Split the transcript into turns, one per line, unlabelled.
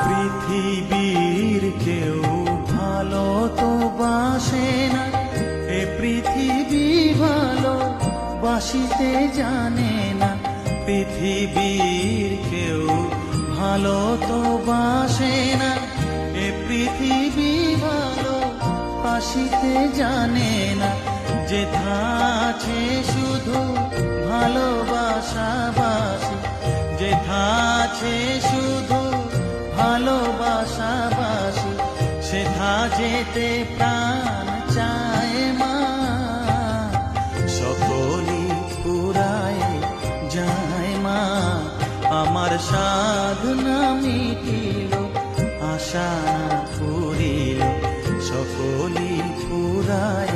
পৃথিবীর কেউ ভালো তো বাসে না, এ পৃথিবী ভালো বাসিতে জানে না। পৃথিবীর কেউ ভালো তো বাসে না, এ পৃথিবী ভালো বাসিতে জানে না। যেথা আছে শুধু ভালোবাসা বাসি, যেথা আছে শুধু ভালোবাসা বাসি, সেথা যেতে প্রাণ চায় মা। সকলি পুরায় যায় মা, আমার সাধনা মিটিল, আশা পুরিল। সকলি পুরায়